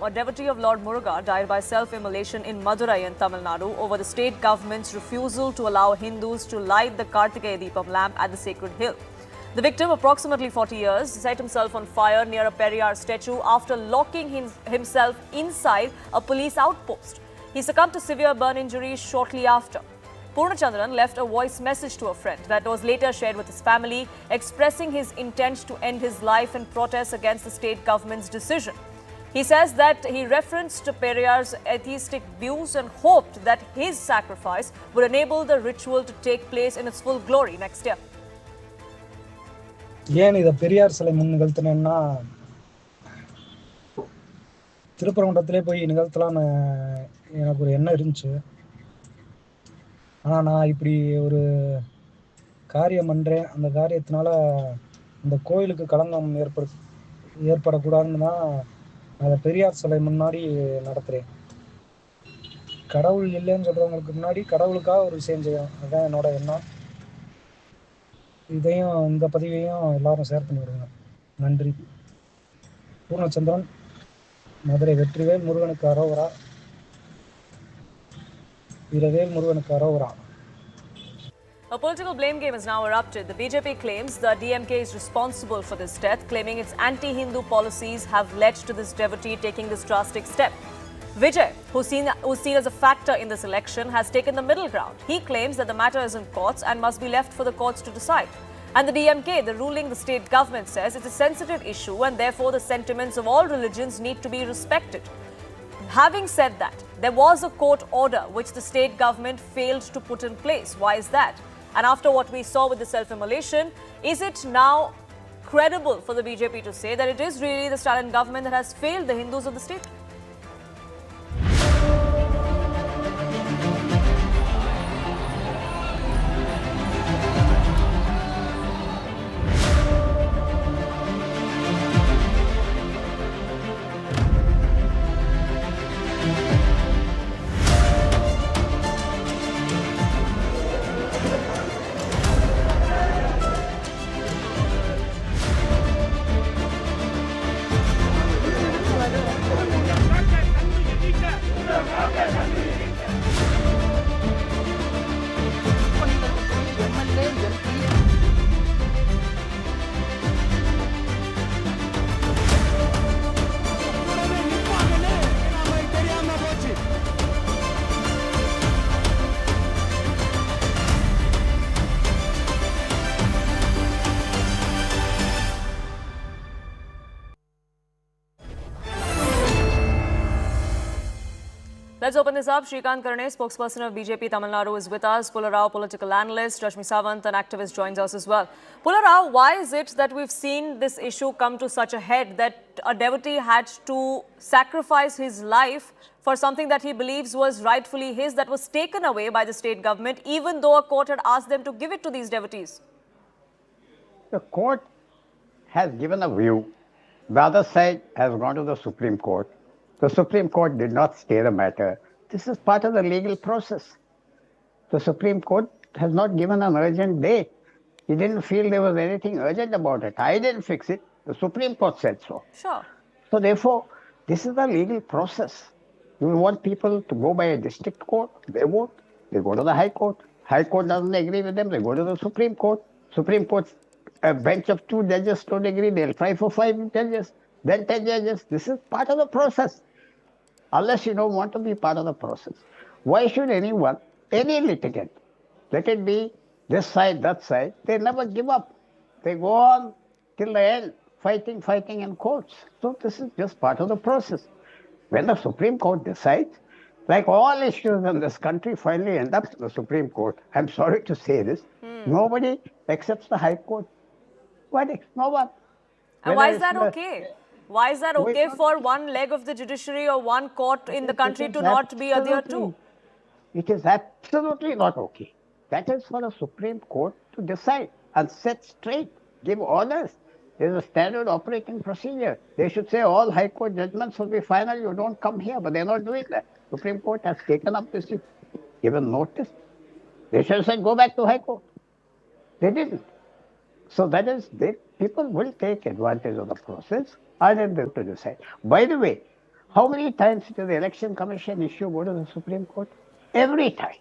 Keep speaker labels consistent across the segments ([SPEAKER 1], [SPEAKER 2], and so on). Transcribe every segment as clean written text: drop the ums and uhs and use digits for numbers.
[SPEAKER 1] A devotee of Lord Muruga died by self-immolation in Madurai in Tamil Nadu over the state government's refusal to allow Hindus to light the Karthigai Deepam lamp at the sacred hill. The victim, approximately 40 years, set himself on fire near a Periyar statue after locking himself inside a police outpost. He succumbed to severe burn injuries shortly after. Poorna Chandran left a voice message to a friend that was later shared with his family, expressing his intent to end his life in protest against the state government's decision. He says that he referenced Periyar's atheistic views and hoped that his sacrifice would enable the ritual to take place in its full glory next year.
[SPEAKER 2] ஏன் இதை பெரியார் சிலை முன் நிகழ்த்தினேன்னா, திருப்பரங்குன்றத்திலே போய் நிகழ்த்தலான்னு எனக்கு ஒரு எண்ணம் இருந்துச்சு. ஆனால் நான் இப்படி ஒரு காரியம் பண்ணுறேன், அந்த காரியத்தினால இந்த கோயிலுக்கு களங்கம் ஏற்படக்கூடாதுன்னு தான் அதை பெரியார் சிலை முன்னாடி நடத்துகிறேன். கடவுள் இல்லைன்னு சொல்கிறவங்களுக்கு முன்னாடி கடவுளுக்காக ஒரு விஷயம் செய்யணும், அதுதான் என்னோட எண்ணம். இதையும் இந்த பதிவையும் எல்லாரும் ஷேர் பண்ணி விடுங்க. நன்றி. பூர்ணச்சந்திரன், மதுரை. வெற்றிவேல் முருகனுக்கு அரோகரா. வீரவேல் முருகனுக்கு அரோகரா.
[SPEAKER 1] A political blame game has now erupted. The BJP claims the DMK is responsible for this death, claiming its anti-Hindu policies have led to this devotee taking this drastic step. Vijay, who's seen as a factor in this election, has taken the middle ground. He claims that the matter is in courts and must be left for the courts to decide. And the DMK, the ruling the state government, says it's a sensitive issue and therefore the sentiments of all religions need to be respected. Having said that, there was a court order which the state government failed to put in place. Why is that? And after what we saw with the self-immolation, is it now credible for the BJP to say that it is really the Stalin government that has failed the Hindus of the state? Let's open this up. Shrikant Karne, spokesperson of BJP Tamil Nadu, is with us. Pula Rao, political analyst. Rashmi Sawant, an activist, joins us as well. Pula Rao, why is it that we've seen this issue come to such a head that a devotee had to sacrifice his life for something that he believes was rightfully his, that was taken away by the state government, even though a court had asked them to give it to these devotees?
[SPEAKER 3] The court has given a view. The other side has gone to the Supreme Court. The Supreme Court did not stay the matter. This is part of the legal process. The Supreme Court has not given an urgent date. He didn't feel there was anything urgent about it. I didn't fix it. The Supreme Court said so.
[SPEAKER 1] Sure.
[SPEAKER 3] So therefore, this is the legal process. You want people to go by a district court, they won't. They go to the High Court. High Court doesn't agree with them, they go to the Supreme Court. Supreme Court, a bench of 2 judges don't agree, they'll try for 5 judges, then 10 judges. This is part of the process. Unless you don't want to be part of the process. Why should anyone, any litigant, let it be this side, that side, they never give up. They go on till the end, fighting in courts. So this is just part of the process. When the Supreme Court decides, like all issues in this country finally end up in the Supreme Court, I'm sorry to say this, nobody accepts the High Court. Why? No one.
[SPEAKER 1] And why is that okay? Why is that okay for one leg of the judiciary or one court in the country to not be adhered to?
[SPEAKER 3] It is absolutely not okay. That is for the Supreme Court to decide and set straight, give orders. There is a standard operating procedure. They should say all High Court judgments will be final, you don't come here, but they're not doing that. Supreme Court has taken up this, given notice. They should have said, go back to High Court. They didn't. So that is, people will take advantage of the process and then they have to decide. By the way, How many times did the Election Commission issue go to the Supreme Court? Every time.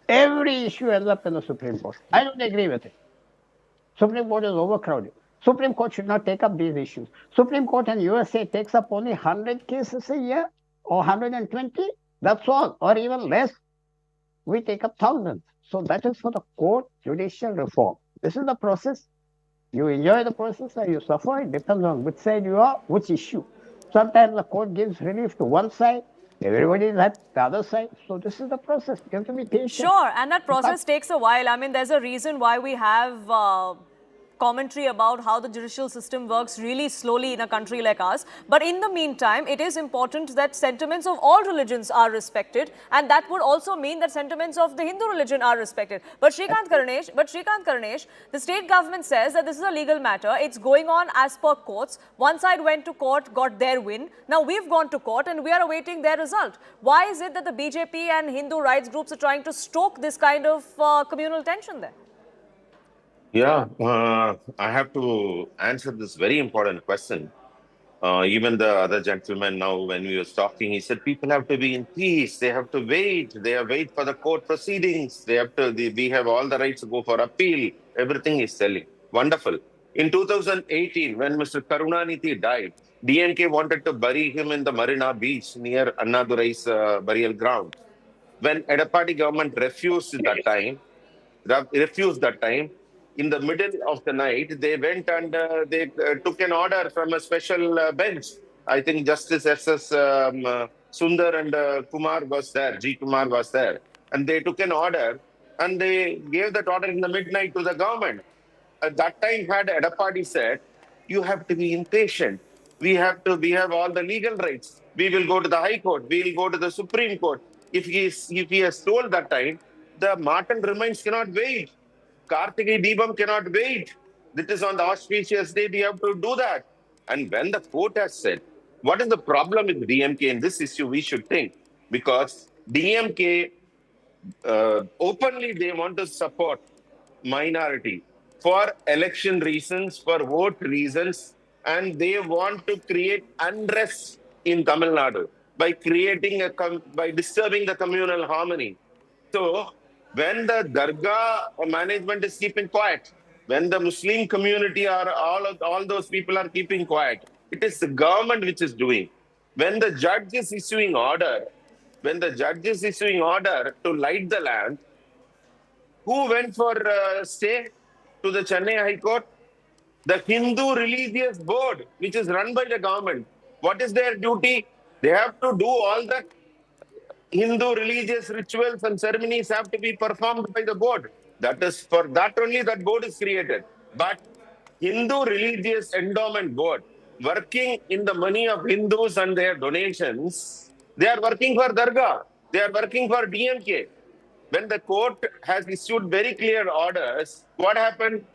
[SPEAKER 3] Every issue ends up in the Supreme Court. I don't agree with it. Supreme Court is overcrowded. Supreme Court should not take up these issues. Supreme Court in USA takes up only 100 cases a year or 120. That's all, or even less. We take up thousands. So that is for the court judicial reform. This is the process. You enjoy the process or you suffer. It depends on which side you are, which issue. Sometimes the court gives relief to one side, everybody is at the other side. So this is the process. You have to be patient.
[SPEAKER 1] Sure, and that process takes a while. I mean, there's a reason why we have commentary about how the judicial system works really slowly in a country like ours. But in the meantime, it is important that sentiments of all religions are respected, and that would also mean that sentiments of the Hindu religion are respected. But Shrikant Karnesh, the state government says that this is a legal matter. It's going on as per courts. One side went to court, got their win. Now we've gone to court and we are awaiting their result. Why is it that the BJP and Hindu rights groups are trying to stoke this kind of communal tension there?
[SPEAKER 4] Yeah, I have to answer this very important question. Even the other gentleman now, when we was talking, he said people have to be in peace. They have to wait. They have wait for the court proceedings. They have to. We have all the rights to go for appeal. Everything is selling. Wonderful. In 2018, when Mr. Karunanidhi died, DMK wanted to bury him in the Marina Beach near Annadurai's burial ground. When Edapati government refused that time, in the middle of the night, they went and they took an order from a special bench. I think Justice S.S. Sundar and Kumar was there, G. Kumar was there. And they took an order and they gave that order in the midnight to the government. At that time, had Edapati said, you have to be impatient. We have all the legal rights. We will go to the High Court. We will go to the Supreme Court. If he has told that time, the Martin remains cannot wait. Karthigai Deepam cannot wait. It is on the auspicious day we have to do that. And when the court has said, what is the problem with DMK in this issue, we should think. Because DMK, openly they want to support minority for election reasons, for vote reasons, and they want to create unrest in Tamil Nadu by by disturbing the communal harmony. So, when the Dargah management is keeping quiet, when the Muslim community or all those people are keeping quiet, it is the government which is doing. When the judge is issuing order, to light the lamp, who went for stay to the Chennai High Court? The Hindu Religious Board, which is run by the government. What is their duty? They have to do all the Hindu religious rituals and ceremonies have to be performed by the board. That is for that only that board is created. But Hindu Religious Endowment Board, working in the money of Hindus and their donations, they are working for Dargah. They are working for DMK. When the court has issued very clear orders, what happened?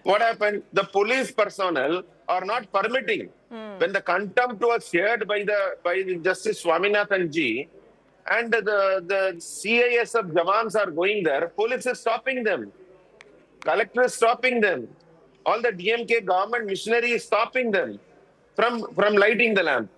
[SPEAKER 4] The police personnel are not permitting. When the contempt was heard by the Justice Swaminathan Ji, and the CISF Jawans are going there, police is stopping them. Collector is stopping them. All the DMK government machinery is stopping them from lighting the lamp.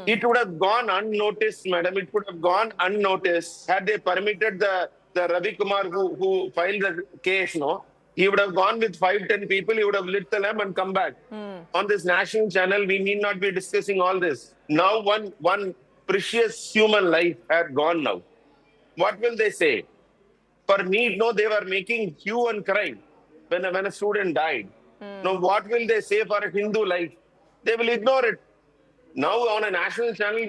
[SPEAKER 4] It would have gone unnoticed, madam. It would have gone unnoticed had they permitted the Ravi Kumar who filed the case, no? He would have gone with 5-10 people, he would have lit the lamp and come back. On this national channel, we need not be discussing all this. Now one precious human life had gone now. What will they say? For need, no, they were making hue and cry when a student died. Now, what will they say for a Hindu life? They will ignore it. Now, on a national channel,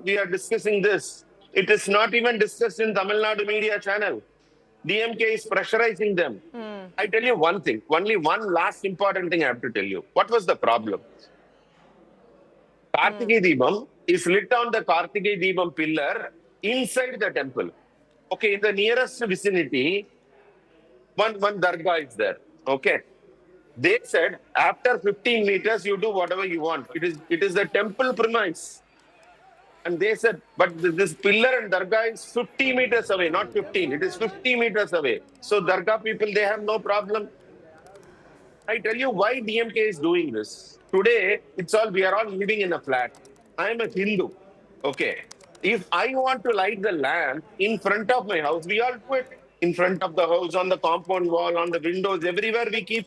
[SPEAKER 4] we are discussing this. It is not even discussed in Tamil Nadu media channel. DMK is pressurizing them. I tell you one thing, only one last important thing I have to tell you. What was the problem? Karthigai Deepam is lit on the Karthigai Deepam pillar inside the temple. Okay, in the nearest vicinity, one dargah is there. Okay. They said after 15 meters, you do whatever you want. It is the temple premise. And they said, but this pillar and dargah is 50 meters away, not 15. It is 50 meters away. So dargah people, they have no problem. I tell you why DMK is doing this. Today, we are all living in a flat. I am a Hindu. Okay. If I want to light the lamp in front of my house, we all do it. In front of the house, on the compound wall, on the windows, everywhere we keep.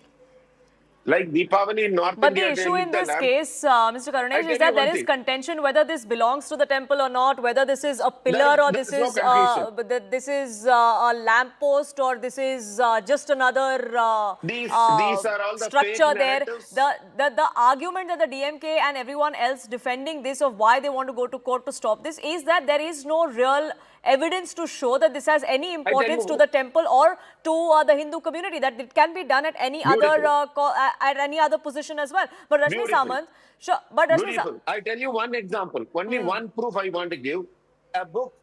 [SPEAKER 4] Like Deepavali in North
[SPEAKER 1] But the
[SPEAKER 4] India, they
[SPEAKER 1] issue
[SPEAKER 4] lit
[SPEAKER 1] in
[SPEAKER 4] the
[SPEAKER 1] this
[SPEAKER 4] lamp.
[SPEAKER 1] case, Mr.
[SPEAKER 4] I
[SPEAKER 1] Karunesh, is
[SPEAKER 4] tell you
[SPEAKER 1] that
[SPEAKER 4] one
[SPEAKER 1] there is
[SPEAKER 4] thing.
[SPEAKER 1] contention whether this belongs to the temple or not, whether this is a
[SPEAKER 4] There
[SPEAKER 1] pillar or
[SPEAKER 4] there
[SPEAKER 1] this
[SPEAKER 4] is no
[SPEAKER 1] is
[SPEAKER 4] confusion.
[SPEAKER 1] this is a lamp post or this is just another
[SPEAKER 4] These are all the fake
[SPEAKER 1] structure there.
[SPEAKER 4] narratives.
[SPEAKER 1] The argument that the DMK and everyone else defending this of why they want to go to court to stop this is that there is no real evidence to show that this has any
[SPEAKER 4] I tell
[SPEAKER 1] importance to
[SPEAKER 4] you,
[SPEAKER 1] the temple or to the Hindu community, that it can be done at any other
[SPEAKER 4] beautiful.
[SPEAKER 1] at any other position as well. But Rashmi
[SPEAKER 4] Beautiful.
[SPEAKER 1] Samant, sure, but Rashmi
[SPEAKER 4] Beautiful. I tell you one example. Only one proof I want to give. A book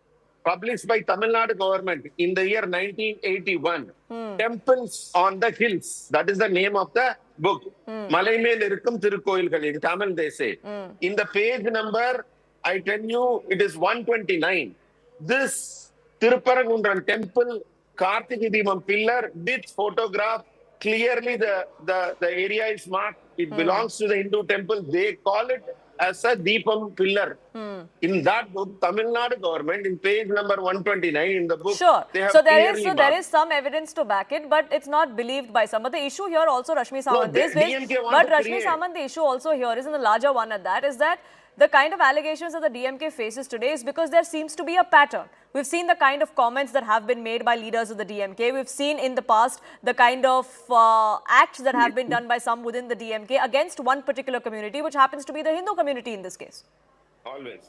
[SPEAKER 4] published by Tamil Nadu government in the year 1981. Temples on the Hills. That is the name of the book. Malaimel irukkum Thirukoyilgal in Tamil they say. In the page number, I tell you, it is 129. This Thiruparankundram temple, Karthigai Deepam pillar with photograph. Clearly, the area is marked. It belongs to the Hindu temple. They call it as a Deepam pillar. In that book, Tamil Nadu government, in page number 129 in the book,
[SPEAKER 1] sure.
[SPEAKER 4] they have
[SPEAKER 1] So
[SPEAKER 4] clearly
[SPEAKER 1] there
[SPEAKER 4] marked.
[SPEAKER 1] is some evidence to back it, but it's not believed by some. But the issue here also, Rashmi
[SPEAKER 4] No,
[SPEAKER 1] Samant, is
[SPEAKER 4] DMK want
[SPEAKER 1] but
[SPEAKER 4] to
[SPEAKER 1] Rashmi
[SPEAKER 4] create.
[SPEAKER 1] Samant, the issue also here is, and the larger one at that, is that the kind of allegations that the DMK faces today is because there seems to be a pattern. We've seen the kind of comments that have been made by leaders of the DMK. We've seen in the past the kind of acts that have been done by some within the DMK against one particular community, which happens to be the Hindu community in this case.
[SPEAKER 4] Always.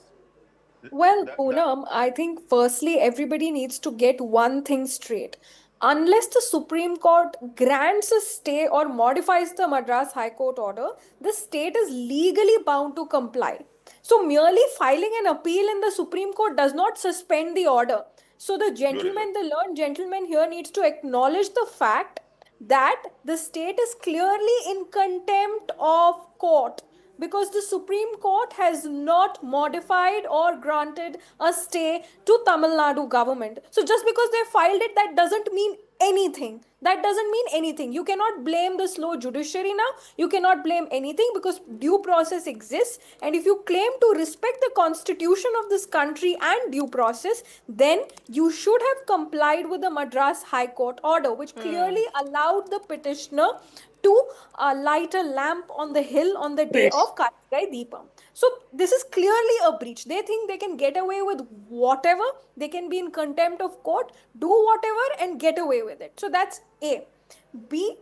[SPEAKER 5] Well,
[SPEAKER 4] The-
[SPEAKER 5] Poonam, I think firstly, everybody needs to get one thing straight. Unless the Supreme Court grants a stay or modifies the Madras High Court order, the state is legally bound to comply. So, merely filing an appeal in the Supreme Court does not suspend the order. So, the gentleman, the learned gentleman here needs to acknowledge the fact that the state is clearly in contempt of court, because the Supreme Court has not modified or granted a stay to Tamil Nadu government. So just because they filed it, that doesn't mean anything. That doesn't mean anything. You cannot blame the slow judiciary now. You cannot blame anything because due process exists. And if you claim to respect the constitution of this country and due process, then you should have complied with the Madras High Court order, which clearly allowed the petitioner to light a lamp on the hill on the day of Karthigai Deepam. So this is clearly a breach. They think they can get away with whatever. They can be in contempt of court, do whatever and get away with it. So that's A. B.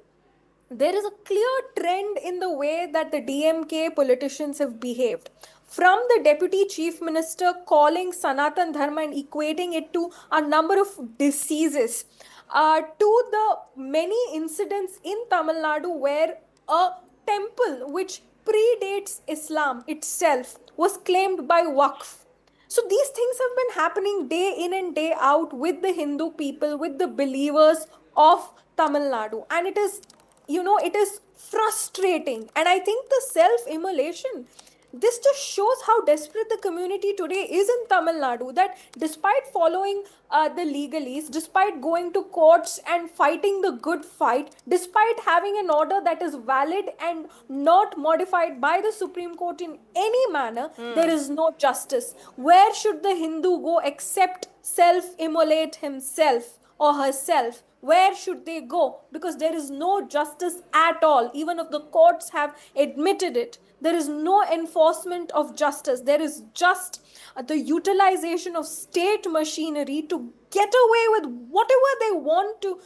[SPEAKER 5] There is a clear trend in the way that the DMK politicians have behaved. From the Deputy Chief Minister calling Sanatan Dharma and equating it to a number of diseases, to the many incidents in Tamil Nadu where a temple which predates Islam itself was claimed by Waqf. So these things have been happening day in and day out with the Hindu people, with the believers of Tamil Nadu. And it is, it is frustrating. And I think the self-immolation, this just shows how desperate the community today is in Tamil Nadu, that despite following the legalese, despite going to courts and fighting the good fight, despite having an order that is valid and not modified by the Supreme Court in any manner, there is no justice. Where should the Hindu go except self-immolate himself or herself? Where should they go? Because there is no justice at all. Even if the courts have admitted it, there is no enforcement of justice. There is just the utilization of state machinery to get away with whatever they want to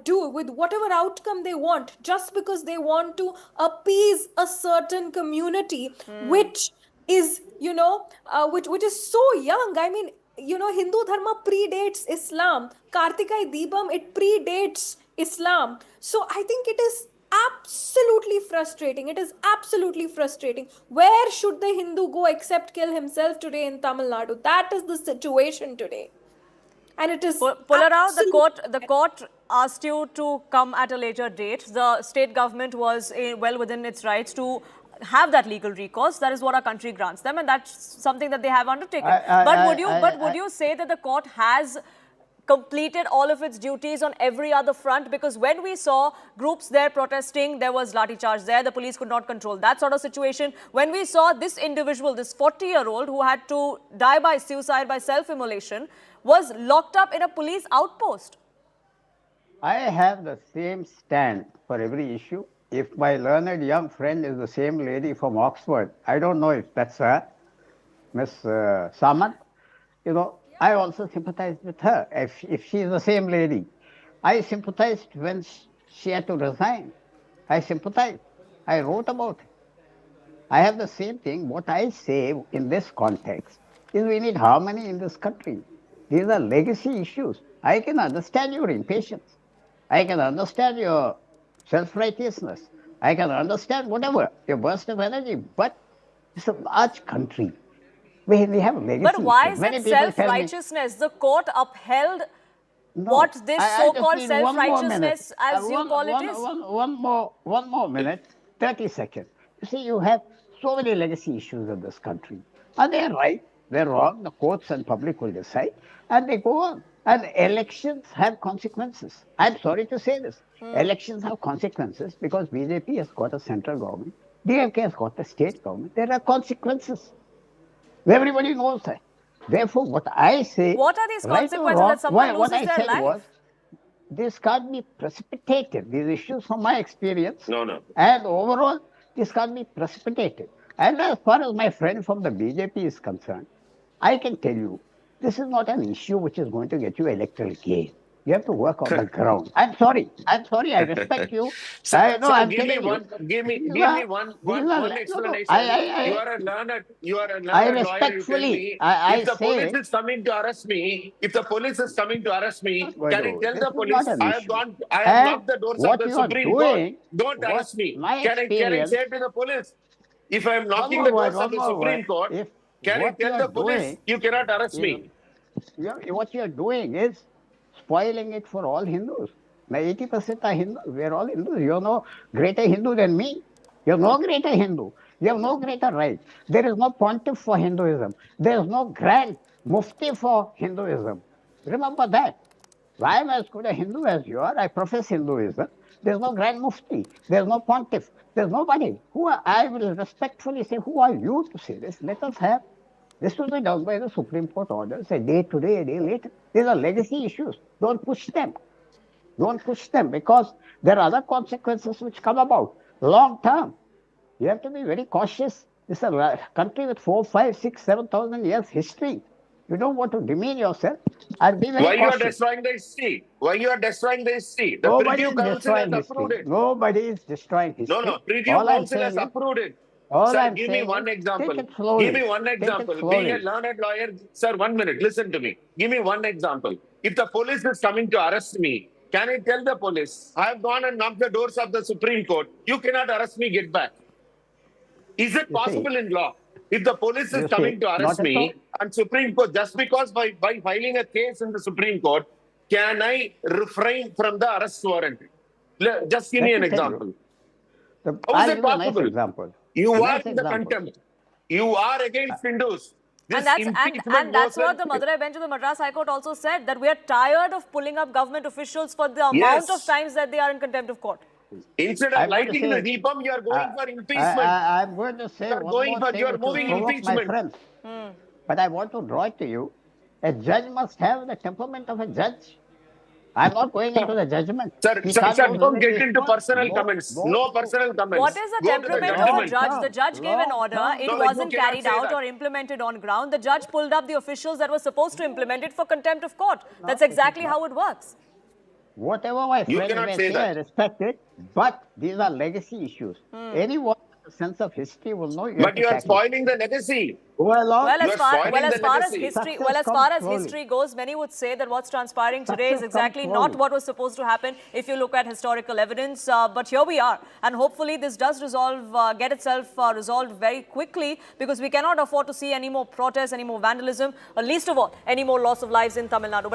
[SPEAKER 5] do, with whatever outcome they want, just because they want to appease a certain community, which is, which is so young. I mean, Hindu Dharma predates Islam. Karthigai Deepam, it predates Islam. So I think it is absolutely frustrating. It is absolutely frustrating. Where should the Hindu go except kill himself today in Tamil Nadu? That is the situation today. And it is
[SPEAKER 1] Pulara, the court asked you to come at a later date. The state government was well within its rights to have that legal recourse. That is what our country grants them, and that's something that they have undertaken. Would you say that the court has completed all of its duties on every other front? Because when we saw groups there protesting, there was lathi charge there, the police could not control that sort of situation. When we saw this individual, this 40-year-old who had to die by suicide by self-immolation, was locked up in a police outpost.
[SPEAKER 3] I have the same stand for every issue. If my learned young friend is the same lady from Oxford, I don't know if that's her, Miss Samant, you know, I also sympathize with her. If she is the same lady, I sympathized when she had to resign. I sympathized. I wrote about it. I have the same thing. What I say in this context is we need harmony in this country. These are legacy issues. I can understand your impatience. I can understand your self-righteousness. I can understand whatever, your burst of energy. But it's a large country. We have legacy.
[SPEAKER 1] But why is
[SPEAKER 3] Many
[SPEAKER 1] it
[SPEAKER 3] people tell me-
[SPEAKER 1] self-righteousness? The court upheld
[SPEAKER 3] No,
[SPEAKER 1] what this
[SPEAKER 3] I
[SPEAKER 1] so-called
[SPEAKER 3] just need one more
[SPEAKER 1] self-righteousness,
[SPEAKER 3] minute.
[SPEAKER 1] as you call it, is.
[SPEAKER 3] One more minute, 30 seconds. You see, you have so many legacy issues in this country. And they're right, they're wrong, the courts and public will decide, and they go on. And elections have consequences. I'm sorry to say this. Elections have consequences because BJP has got a central government, DMK has got a state government. There are consequences. Everybody knows that. Therefore, what I say...
[SPEAKER 1] What are these
[SPEAKER 3] right or
[SPEAKER 1] consequences
[SPEAKER 3] wrong,
[SPEAKER 1] that someone
[SPEAKER 3] what
[SPEAKER 1] loses
[SPEAKER 3] I
[SPEAKER 1] their
[SPEAKER 3] said
[SPEAKER 1] life?
[SPEAKER 3] was, this can't be precipitated. These issues, from my experience,
[SPEAKER 4] No.
[SPEAKER 3] and overall, this can't be precipitated. And as far as my friend from the BJP is concerned, I can tell you, this is not an issue which is going to get you electoral gain. You have to work on the ground. I'm sorry, I respect you.
[SPEAKER 4] Sir,
[SPEAKER 3] I'm
[SPEAKER 4] give me
[SPEAKER 3] telling
[SPEAKER 4] one.
[SPEAKER 3] you,
[SPEAKER 4] Give me one explanation. You are a learned lawyer. You tell me, if the police is coming to arrest me, can I tell the police I have knocked the doors of the Supreme Court? Don't arrest me. Can I say to the police, if I am knocking the doors of the Supreme Court, can I tell the police you cannot arrest me?
[SPEAKER 3] What you're doing is spoiling it for all Hindus. Now 80% are Hindus. We're all Hindus. You're no greater Hindu than me. You're no greater Hindu. You have no greater right. There is no pontiff for Hinduism. There is no grand mufti for Hinduism. Remember that. I am as good a Hindu as you are. I profess Hinduism. There's no grand mufti. There's no pontiff. There's nobody. I will respectfully say, who are you to say this? Let us have. This will be done by the Supreme Court orders, a day today, a day later. These are legacy issues. Don't push them. Don't push them because there are other consequences which come about long term. You have to be very cautious. This is a country with 4, 5, 6, 7,000 years history. You don't want to demean yourself and be very
[SPEAKER 4] Why
[SPEAKER 3] cautious.
[SPEAKER 4] you are destroying the history? Why you are destroying the history? The
[SPEAKER 3] Nobody
[SPEAKER 4] Preview
[SPEAKER 3] is
[SPEAKER 4] Council
[SPEAKER 3] destroying
[SPEAKER 4] has approved
[SPEAKER 3] history.
[SPEAKER 4] it.
[SPEAKER 3] Nobody is destroying history.
[SPEAKER 4] No. Preview
[SPEAKER 3] All I'm
[SPEAKER 4] Council has
[SPEAKER 3] saying is-
[SPEAKER 4] approved it.
[SPEAKER 3] All
[SPEAKER 4] Sir,
[SPEAKER 3] I'm
[SPEAKER 4] give me
[SPEAKER 3] saying
[SPEAKER 4] one
[SPEAKER 3] is,
[SPEAKER 4] example.
[SPEAKER 3] take it slowly.
[SPEAKER 4] Give me one
[SPEAKER 3] Take it
[SPEAKER 4] example.
[SPEAKER 3] slowly.
[SPEAKER 4] Being a learned lawyer, sir, 1 minute. Listen to me. Give me one example. If the police is coming to arrest me, can I tell the police, I have gone and knocked the doors of the Supreme Court. You cannot arrest me, get back. Is it possible in law? If the police is coming to arrest me and Supreme Court, just because by filing a case in the Supreme Court, can I refrain from the arrest warrant? Just give me an example. How is it possible?
[SPEAKER 3] Nice example.
[SPEAKER 4] You are in the contempt. You are against Hindus.
[SPEAKER 1] And that's what the Madurai bench of the Madras High Court also said, that we are tired of pulling up government officials for the amount of times that they are in contempt of court.
[SPEAKER 4] Instead of lighting the Deepam, you are going for impeachment.
[SPEAKER 3] I'm going to say
[SPEAKER 4] you are moving impeachment.
[SPEAKER 3] My friends. But I want to draw it to you. A judge must have the temperament of a judge. I'm not going into the judgment.
[SPEAKER 4] Sir, don't get into personal comments. No personal comments.
[SPEAKER 1] What is the temperament of a judge? The judge gave an order. It wasn't carried out or implemented on ground. The judge pulled up the officials that were supposed to implement it for contempt of court. That's exactly how it works.
[SPEAKER 3] Whatever my friends may say, I respect it. But these are legacy issues. Anyone with a sense of history will know.
[SPEAKER 4] But you are spoiling the legacy.
[SPEAKER 1] Well, as far as history goes, many would say that what's transpiring today is exactly not what was supposed to happen if you look at historical evidence. But here we are, and hopefully this does get itself resolved very quickly, because we cannot afford to see any more protests, any more vandalism, or least of all, any more loss of lives in Tamil Nadu. But